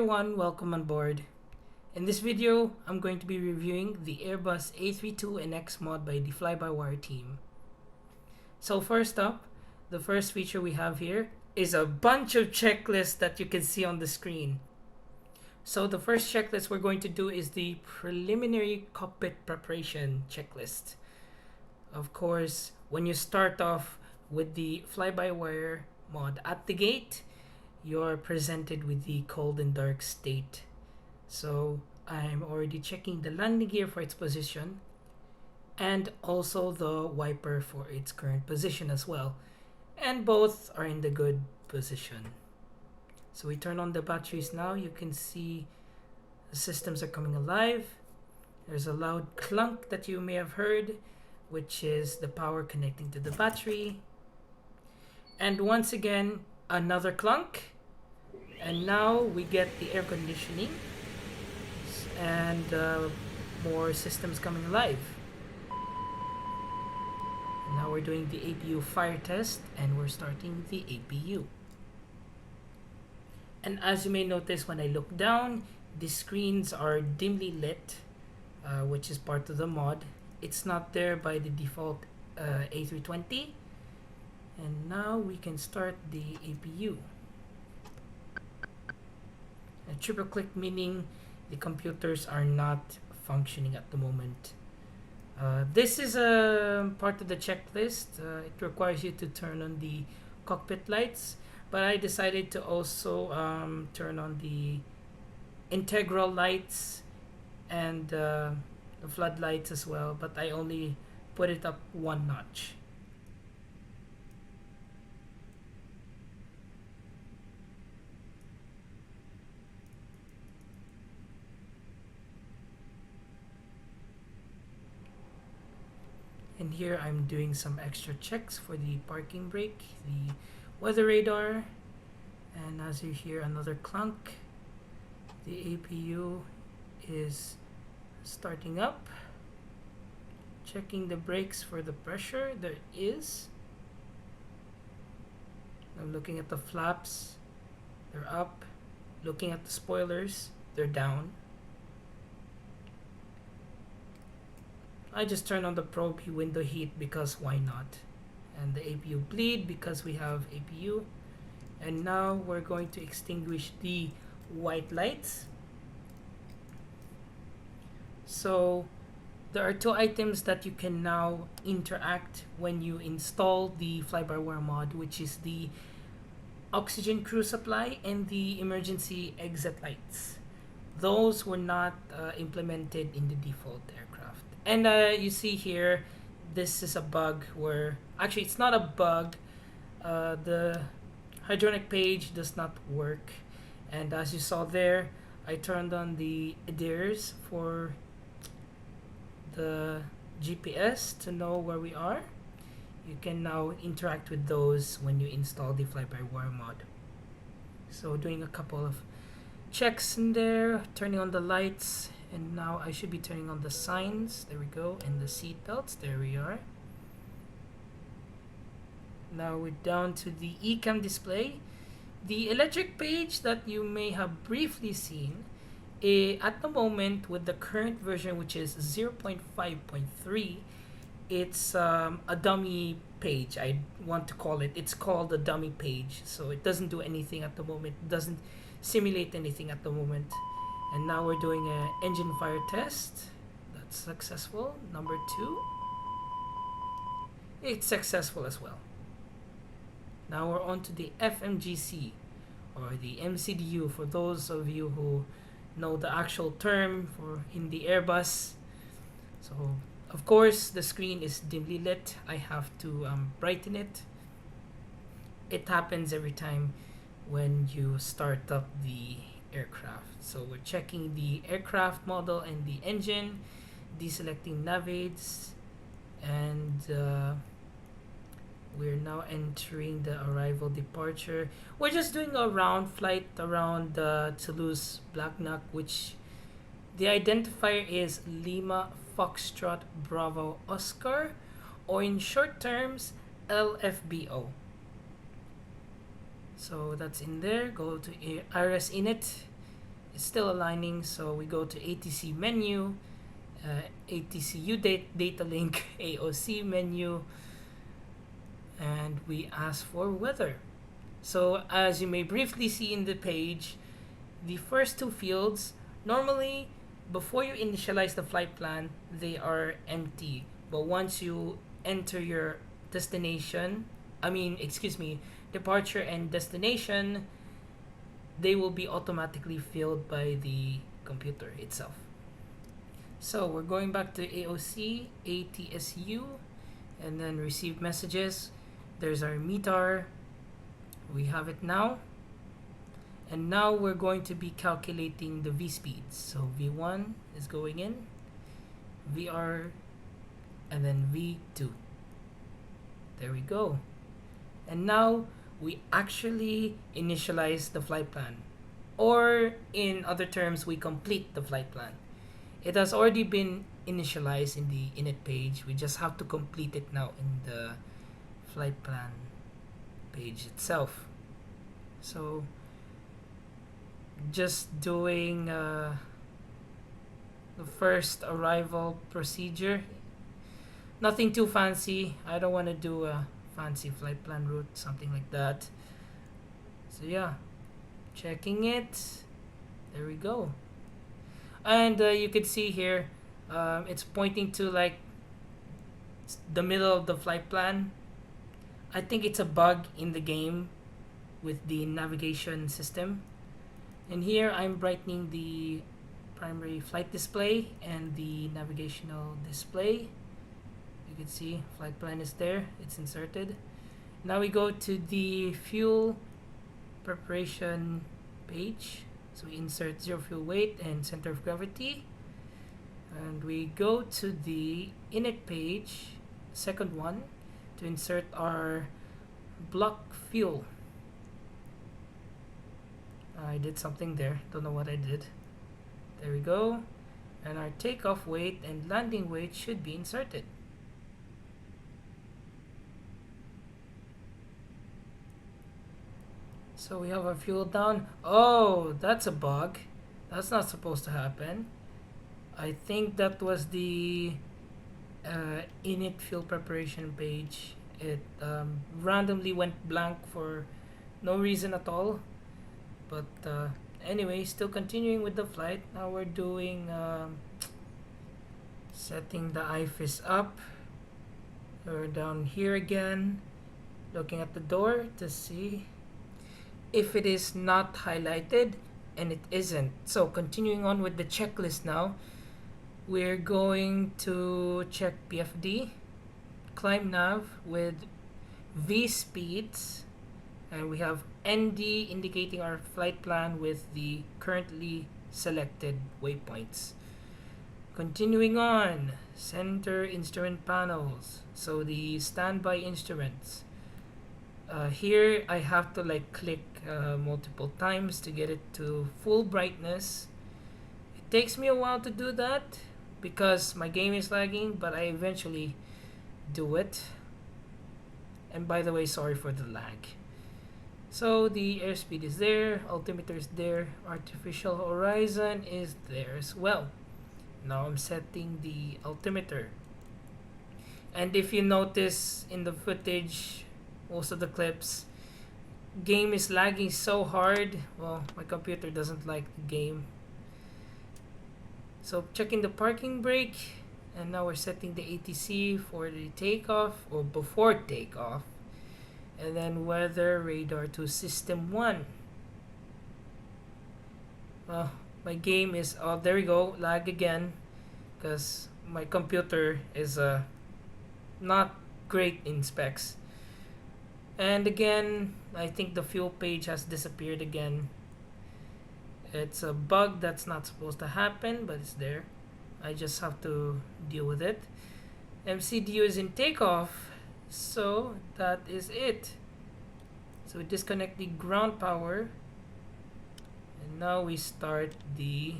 everyone, welcome on board. In this video, I'm going to be reviewing the Airbus A32NX mod by the fly-by-wire team. So first up, the first feature we have here is a bunch of checklists that you can see on the screen. So the first checklist we're going to do is the preliminary cockpit preparation checklist. Of course, when you start off with the fly-by-wire mod at the gate, you're presented with the cold and dark state. So I'm already checking the landing gear for its position and also the wiper for its current position as well. And both are in the good position. So we turn on the batteries now. You can see the systems are coming alive. There's a loud clunk that you may have heard, which is the power connecting to the battery. And once again, another clunk. And now we get the air conditioning and more systems coming alive. And now we're doing the APU fire test and we're starting the APU. And as you may notice, when I look down, the screens are dimly lit, which is part of the mod. It's not there by the default A320. And now we can start the APU. A triple click meaning the computers are not functioning at the moment. This is a part of the checklist. It requires you to turn on the cockpit lights, but I decided to also turn on the integral lights and the floodlights as well, but I only put it up one notch. And here I'm doing some extra checks for the parking brake, the weather radar, and as you hear another clunk, the APU is starting up. Checking the brakes for the pressure, there is. I'm looking at the flaps, they're up. Looking at the spoilers, they're down. I just turn on the probe window heat because why not? And the APU bleed because we have APU. And now we're going to extinguish the white lights. So there are two items that you can now interact when you install the fly-by-wire mod, which is the oxygen crew supply and the emergency exit lights. Those were not implemented in the default aircraft. And you see here, this is a bug where, actually it's not a bug, the hydronic page does not work. And as you saw there, I turned on the adairs for the GPS to know where we are. You can now interact with those when you install the fly-by-wire mod. So doing a couple of checks in there, turning on the lights, and now I should be turning on the signs. There we go. And the seat belts. There we are. Now we're down to the ECAM display. The electric page that you may have briefly seen, at the moment with the current version, which is 0.5.3, it's a dummy page. I want to call it. It's called a dummy page. So it doesn't do anything at the moment. It doesn't simulate anything at the moment. And now we're doing an engine fire test. That's successful. Number 2. It's successful as well. Now we're on to the FMGC, or the MCDU, for those of you who know the actual term for in the Airbus. So of course the screen is dimly lit. I have to brighten it. It happens every time when you start up the aircraft. So we're checking the aircraft model and the engine, deselecting navaids, and we're now entering the arrival departure. We're just doing a round flight around Toulouse Blagnac, which the identifier is Lima Foxtrot Bravo Oscar, or in short terms LFBO. So that's in there. Go to IRS Init, it's still aligning, so we go to ATC menu, ATCU data link, AOC menu, and we ask for weather. So as you may briefly see in the page, the first two fields, normally before you initialize the flight plan, they are empty. But once you enter your departure and destination, they will be automatically filled by the computer itself. So we're going back to AOC, ATSU, and then receive messages. There's our METAR. We have it now. And now we're going to be calculating the V speeds. So V1 is going in, VR, and then V2. There we go. And now we actually initialize the flight plan. Or in other terms, we complete the flight plan. It has already been initialized in the init page. We just have to complete it now in the flight plan page itself. So just doing the first arrival procedure. Nothing too fancy. I don't want to do a fancy flight plan route, something like that. So yeah, checking it. There we go. And you can see here, it's pointing to like the middle of the flight plan. I think it's a bug in the game with the navigation system. And here I'm brightening the primary flight display and the navigational display. You can see flight plan is there, it's inserted. Now we go to the fuel preparation page. So we insert zero fuel weight and center of gravity. And we go to the init page, second one, to insert our block fuel. I did something there, don't know what I did. There we go. And our takeoff weight and landing weight should be inserted. So we have our fuel down. Oh, that's a bug. That's not supposed to happen. I think that was the init fuel preparation page. It randomly went blank for no reason at all. But anyway, still continuing with the flight. Now we're doing setting the IFIS up. We're down here again, looking at the door to see if it is not highlighted, and it isn't. So continuing on with the checklist now, we're going to check PFD, climb nav with V speeds, and we have ND indicating our flight plan with the currently selected waypoints. Continuing on, center instrument panels, so the standby instruments. Here I have to like click multiple times to get it to full brightness. It takes me a while to do that because my game is lagging, but I eventually do it. And by the way, sorry for the lag. So the airspeed is there, altimeter is there, artificial horizon is there as well. Now I'm setting the altimeter. And if you notice in the footage, most of the clips, game is lagging so hard. Well, my computer doesn't like the game. So checking the parking brake, and now we're setting the ATC for the takeoff or before takeoff. And then weather radar to system 1. My game is, oh there we go, lag again, because my computer is not great in specs. And again, I think the fuel page has disappeared again. It's a bug that's not supposed to happen, but it's there. I just have to deal with it. MCDU is in takeoff, so that is it. So we disconnect the ground power, and now we start the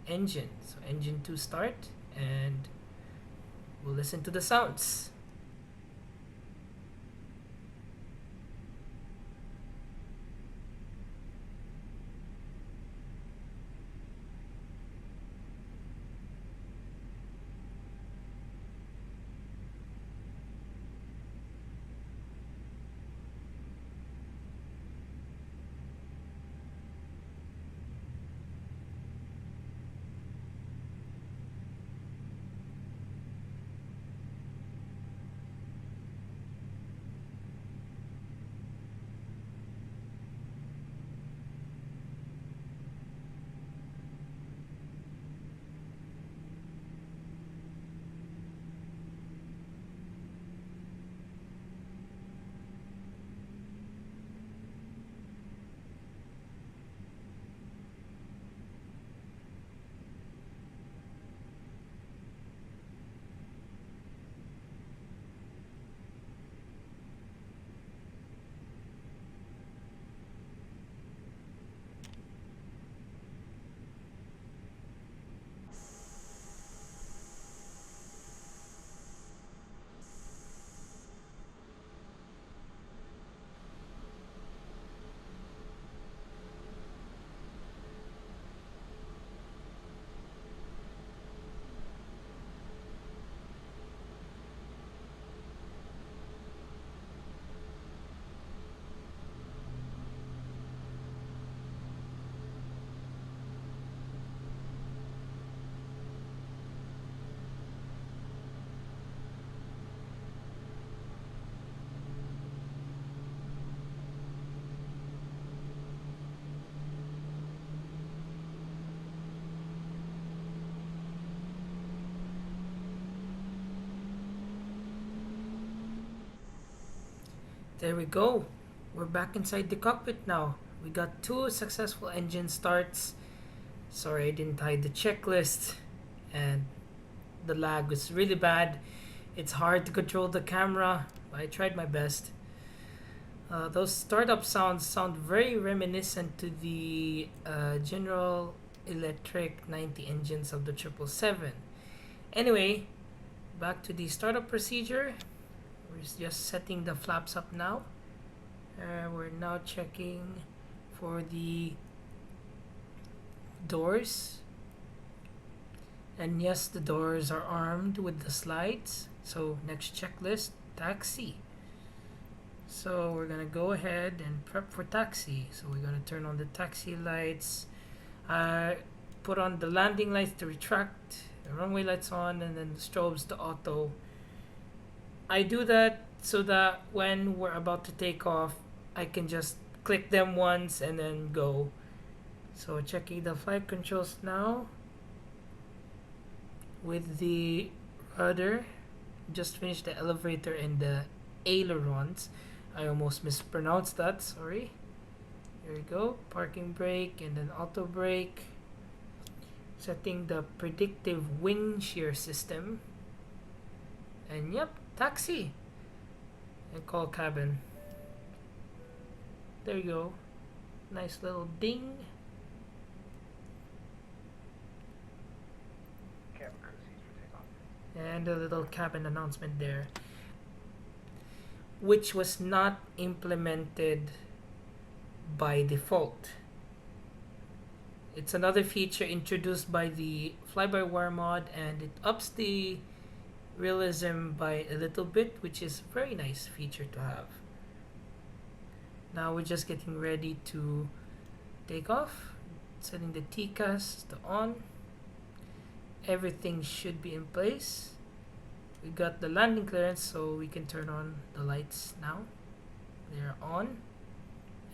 engine. So engine 2 start, and we'll listen to the sounds. There we go. We're back inside the cockpit now. We got 2 successful engine starts. Sorry I didn't hide the checklist, and the lag was really bad. It's hard to control the camera, but I tried my best. Those startup sounds sound very reminiscent to the General Electric 90 engines of the 777. Anyway, back to the startup procedure. We're just setting the flaps up now. We're now checking for the doors. And yes, the doors are armed with the slides. So next checklist, taxi. So we're gonna go ahead and prep for taxi. So we're gonna turn on the taxi lights, put on the landing lights to retract, the runway lights on, and then the strobes to auto. I do that so that when we're about to take off, I can just click them once and then go. So checking the flight controls now. With the rudder, just finished the elevator and the ailerons. I almost mispronounced that, sorry. Here we go, parking brake and then auto brake. Setting the predictive wing shear system. And yep, taxi. And call cabin. There you go. Nice little ding. And a little cabin announcement there, which was not implemented by default. It's another feature introduced by the fly-by-wire mod, and it ups the realism by a little bit, which is a very nice feature to have. Now we're just getting ready to take off, setting the TCAS to on. Everything should be in place. We got the landing clearance, so we can turn on the lights now. They're on.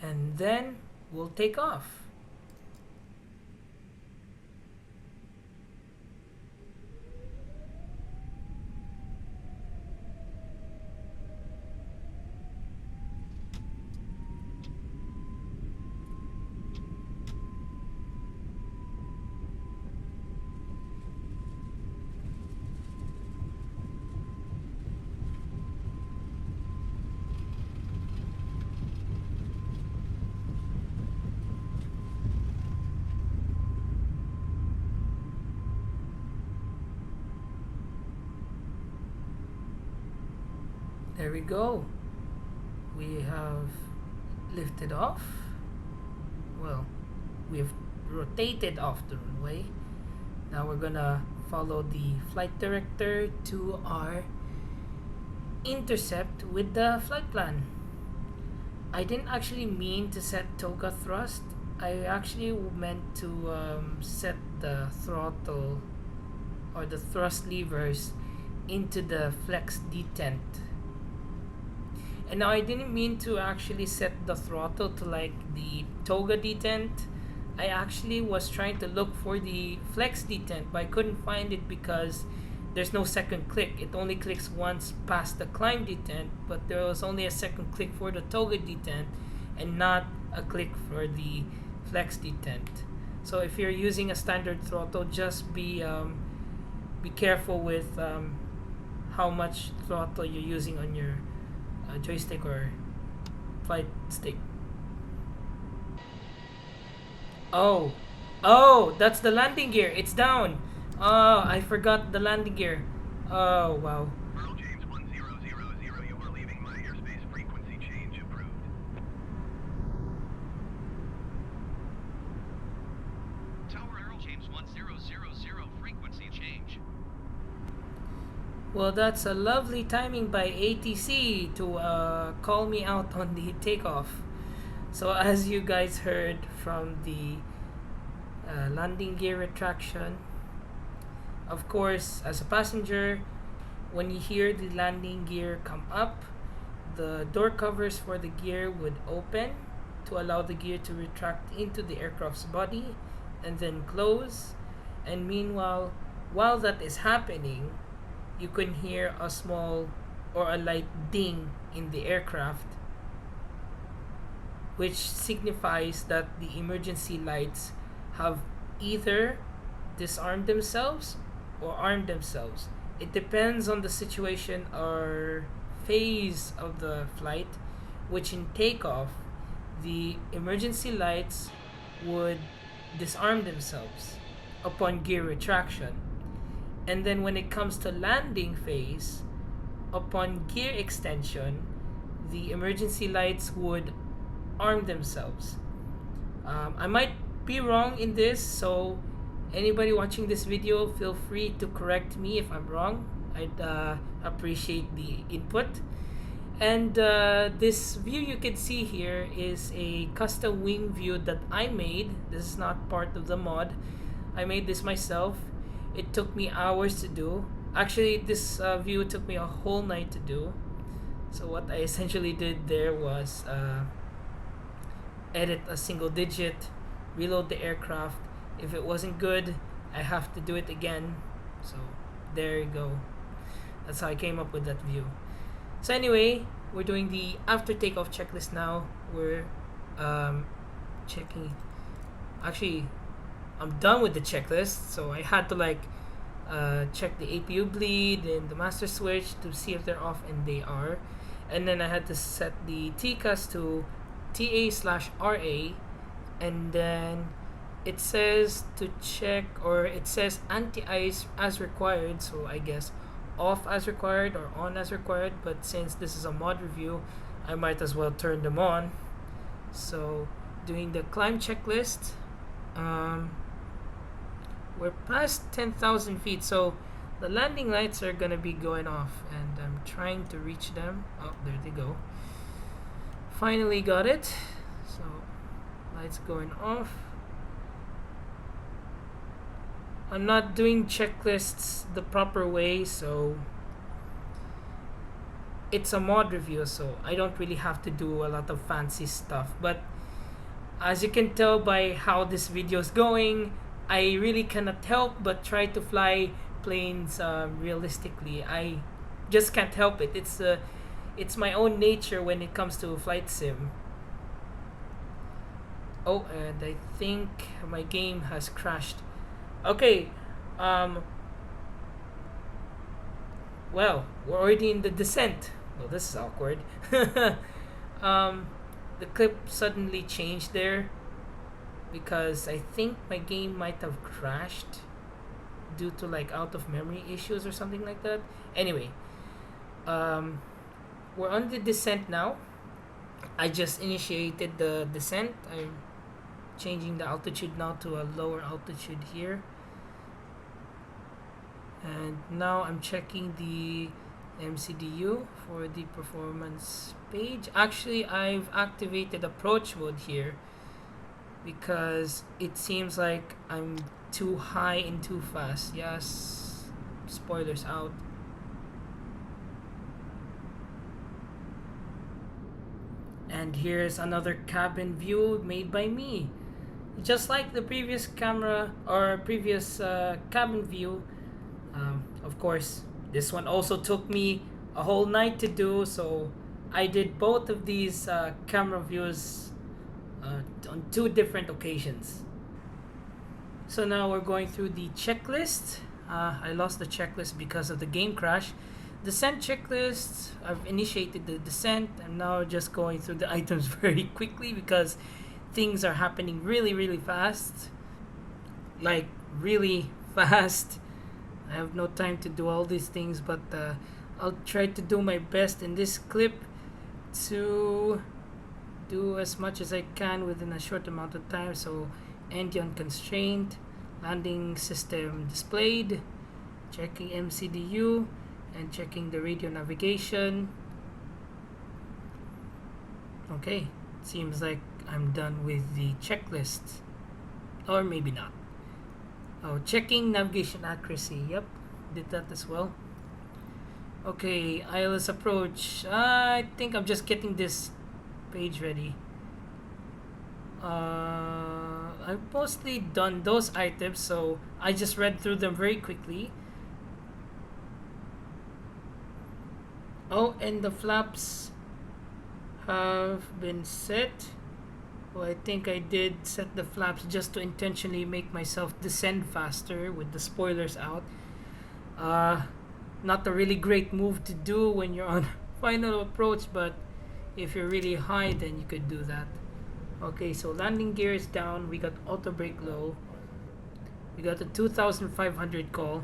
And then we'll take off. There we go. We have lifted off. Well, we've rotated off the runway. Now we're gonna follow the flight director to our intercept with the flight plan. I didn't actually mean to set toga thrust. I actually meant to set the throttle or the thrust levers into the flex detent. And now I didn't mean to actually set the throttle to like the toga detent. I actually was trying to look for the flex detent, but I couldn't find it because there's no second click. It only clicks once past the climb detent, but there was only a second click for the toga detent and not a click for the flex detent. So if you're using a standard throttle, just be careful with how much throttle you're using on your joystick or flight stick. Oh, that's the landing gear. It's down. Oh, I forgot the landing gear. Oh, wow. Earl James 1000, you are leaving my airspace. Frequency change approved. Tower Earl James 1000, frequency change. Well, that's a lovely timing by ATC to call me out on the takeoff. So as you guys heard from the landing gear retraction, of course, as a passenger, when you hear the landing gear come up, the door covers for the gear would open to allow the gear to retract into the aircraft's body and then close. And meanwhile, while that is happening, you can hear a small or a light ding in the aircraft which signifies that the emergency lights have either disarmed themselves or armed themselves. It depends on the situation or phase of the flight, which in takeoff, the emergency lights would disarm themselves upon gear retraction. And then when it comes to landing phase, upon gear extension, the emergency lights would arm themselves. I might be wrong in this, so anybody watching this video, feel free to correct me if I'm wrong. I'd appreciate the input. And this view you can see here is a custom wing view that I made. This is not part of the mod. I made this myself. It took me hours to do. Actually, this view took me a whole night to do. So what I essentially did there was edit a single digit, reload the aircraft. If it wasn't good, I have to do it again. So there you go. That's how I came up with that view. So anyway, we're doing the after takeoff checklist now. We're checking. Actually, I'm done with the checklist, so I had to like check the APU bleed and the master switch to see if they're off, and they are. And then I had to set the TCAS to TA/RA, and then it says to check, or it says anti-ice as required, so I guess off as required or on as required, but since this is a mod review, I might as well turn them on. So doing the climb checklist, we're past 10,000 feet, so the landing lights are gonna be going off, and I'm trying to reach them. Oh, there they go. Finally got it. So lights going off. I'm not doing checklists the proper way, so it's a mod review, so I don't really have to do a lot of fancy stuff. But as you can tell by how this video is going, I really cannot help but try to fly planes realistically. I just can't help it. It's my own nature when it comes to flight sim. Oh, and I think my game has crashed. Okay, well, we're already in the descent. Well, this is awkward. The clip suddenly changed there because I think my game might have crashed due to like out of memory issues or something like that. Anyway, we're on the descent now. I just initiated the descent. I'm changing the altitude now to a lower altitude here, and now I'm checking the MCDU for the performance page. Actually, I've activated approach mode here because it seems like I'm too high and too fast. Yes, spoilers out. And here's another cabin view made by me. Just like the previous camera or previous cabin view, of course, this one also took me a whole night to do. So I did both of these camera views on 2 different occasions. So now we're going through the checklist. I lost the checklist because of the game crash. Descent checklist, I've initiated the descent. I'm now just going through the items very quickly because things are happening really fast. Like really fast. I have no time to do all these things, but I'll try to do my best in this clip to do as much as I can within a short amount of time. So engine constraint, landing system displayed, checking MCDU, and checking the radio navigation. Okay, seems like I'm done with the checklist, or maybe not. Oh, checking navigation accuracy. Yep, did that as well. Okay, ILS approach. I think I'm just getting this page ready. I've mostly done those items, so I just read through them very quickly. Oh, and the flaps have been set. Well, I think I did set the flaps just to intentionally make myself descend faster with the spoilers out. Uh, Not a really great move to do when you're on final approach, but if you're really high, then you could do that. Okay, so landing gear is down. We got auto brake low. We got a 2500 call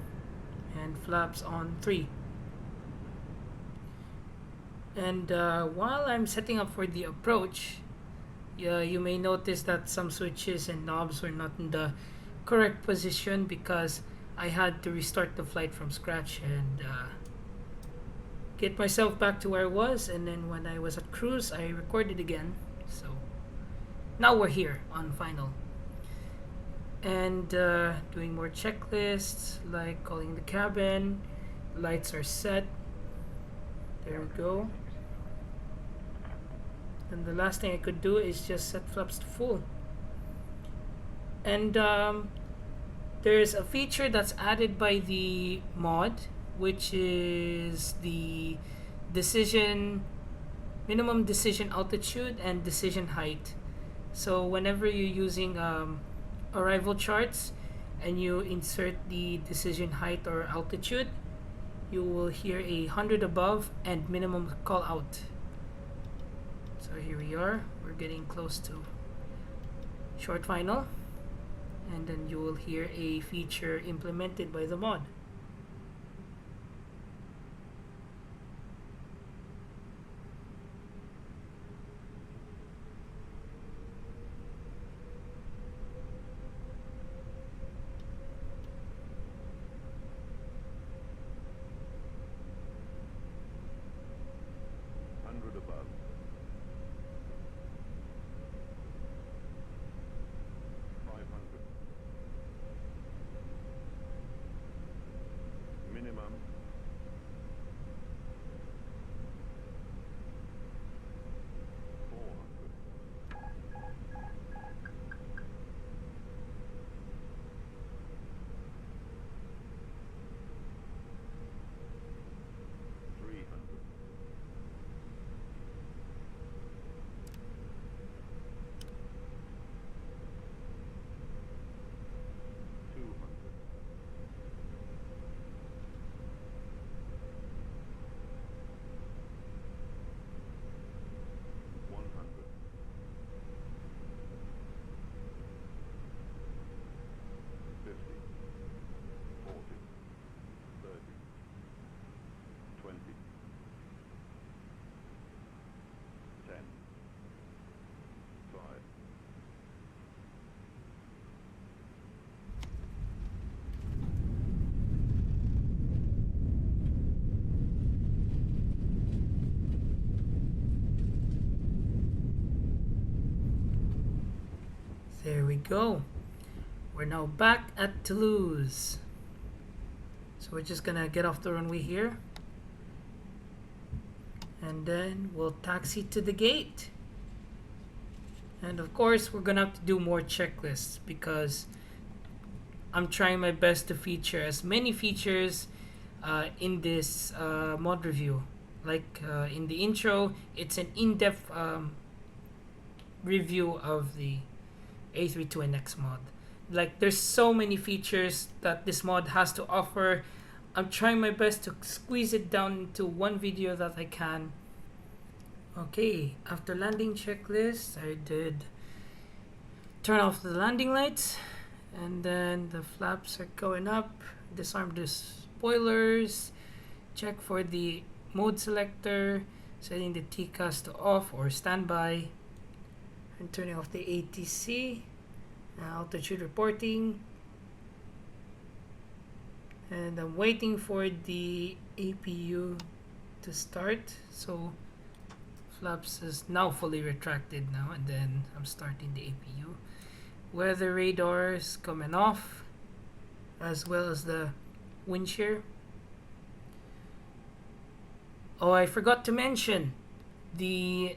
and flaps on 3. And while I'm setting up for the approach, you may notice that some switches and knobs were not in the correct position because I had to restart the flight from scratch and get myself back to where I was. And then when I was at cruise, I recorded again. So now we're here on final. And doing more checklists, like calling the cabin. Lights are set. There we go. And the last thing I could do is just set flaps to full. And there's a feature that's added by the mod, which is the minimum decision altitude and decision height. So whenever you're using arrival charts and you insert the decision height or altitude, you will hear 100 above and minimum call out. So here we are, we're getting close to short final, and then you will hear a feature implemented by the mod. Above. 500. Minimum. 400. 300. There we go. We're now back at Toulouse. So we're just gonna get off the runway here. And then we'll taxi to the gate. And of course, we're gonna have to do more checklists because I'm trying my best to feature as many features in this mod review. Like in the intro, it's an in-depth review of the A32NX mod. Like, there's so many features that this mod has to offer. I'm trying my best to squeeze it down into one video that I can. Okay, after landing checklist, I did turn off the landing lights, and then the flaps are going up, disarm the spoilers, check for the mode selector, setting the TCAS to off or standby, and turning off the ATC, altitude reporting, and I'm waiting for the APU to start. So flaps is now fully retracted now, and then I'm starting the APU. Weather radar is coming off, as well as the wind shear. Oh, I forgot to mention, the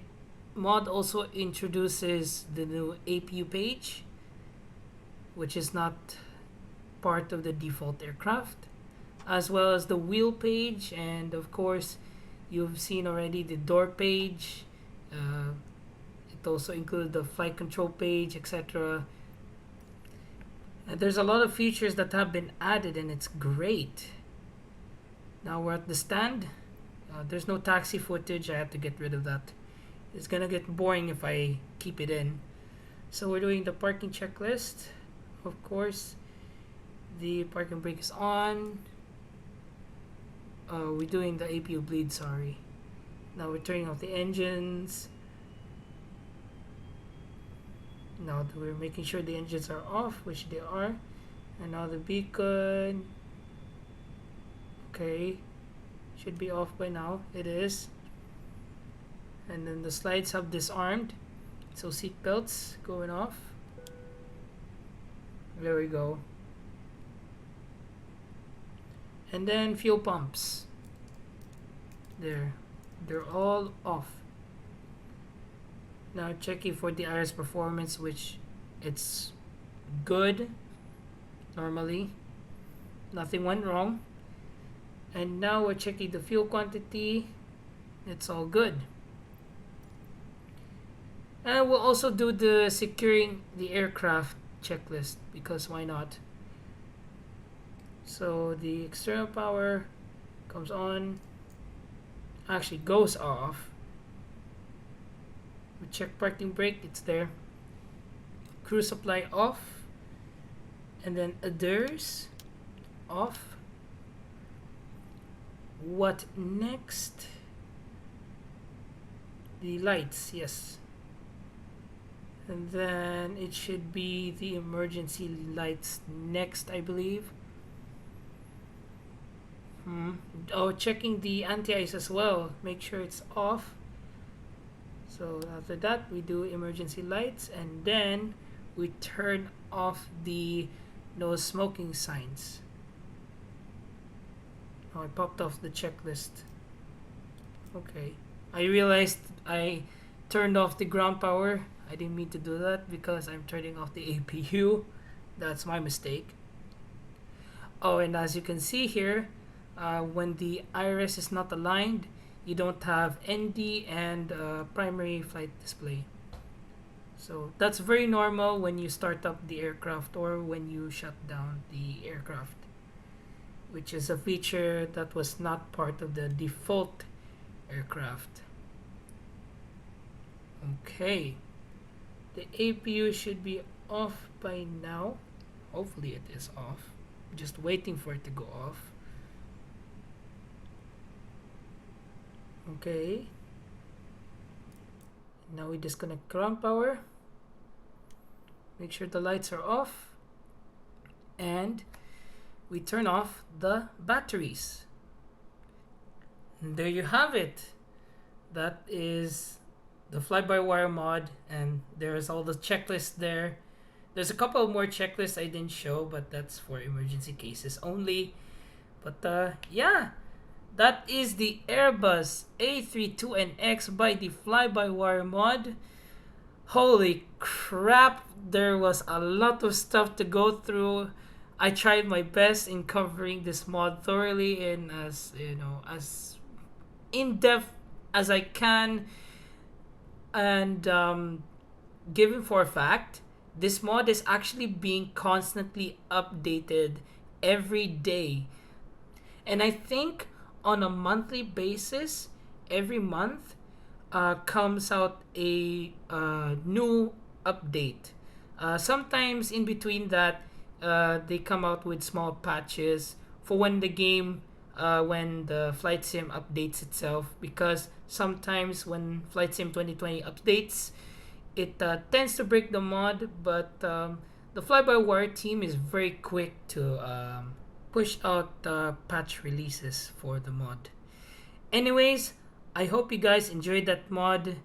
mod also introduces the new APU page, which is not part of the default aircraft, as well as the wheel page, and of course you've seen already the door page. It also includes the flight control page, etc. And there's a lot of features that have been added, and it's great. Now we're at the stand. There's no taxi footage. I have to get rid of that. It's gonna get boring if I keep it in. So we're doing the parking checklist. Of course, the parking brake is on. We're doing the APU bleed, sorry. Now we're turning off the engines. Now we're making sure the engines are off, which they are. And now the beacon. Okay. Should be off by now. It is. And then the slides have disarmed. So seat belts going off. There we go. And then fuel pumps. There. They're all off. Now checking for the IRS performance, which it's good. Normally. Nothing went wrong. And now we're checking the fuel quantity. It's all good. And we'll also do the securing the aircraft checklist, because why not? So the external power comes on, actually goes off. We check parking brake, it's there. Crew supply off, and then others off. What next? The lights, yes. And then it should be the emergency lights next, I believe. Oh, checking the anti-ice as well. Make sure it's off. So after that, we do emergency lights, and then we turn off the no smoking signs. Oh, I popped off the checklist. Okay. I realized I turned off the ground power. I didn't mean to do that because I'm turning off the APU. That's my mistake. Oh, and as you can see here, when the iris is not aligned, you don't have ND and primary flight display. So that's very normal when you start up the aircraft or when you shut down the aircraft, which is a feature that was not part of the default aircraft. Okay. The APU should be off by now. Hopefully it is off. Just waiting for it to go off. Okay. Now we disconnect ground power. Make sure the lights are off. And we turn off the batteries. And there you have it. That is the fly-by-wire mod, and there's all the checklists there. There's a couple more checklists I didn't show, but that's for emergency cases only. But yeah, that is the Airbus A32NX by the fly-by-wire mod. Holy crap, there was a lot of stuff to go through. I tried my best in covering this mod thoroughly and as as in-depth as I can. And given for a fact, this mod is actually being constantly updated every day. And I think on a monthly basis, every month comes out a new update. Sometimes in between that, they come out with small patches for when the game when the flight sim updates itself, because sometimes when flight sim 2020 updates, it tends to break the mod, but the fly-by-wire team is very quick to push out patch releases for the mod. Anyways, I hope you guys enjoyed that mod.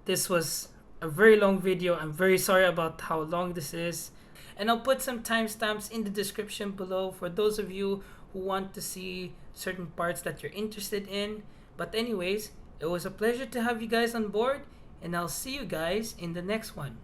This was a very long video. I'm very sorry about how long this is, and I'll put some timestamps in the description below for those of you who want to see certain parts that you're interested in. But anyways, it was a pleasure to have you guys on board, and I'll see you guys in the next one.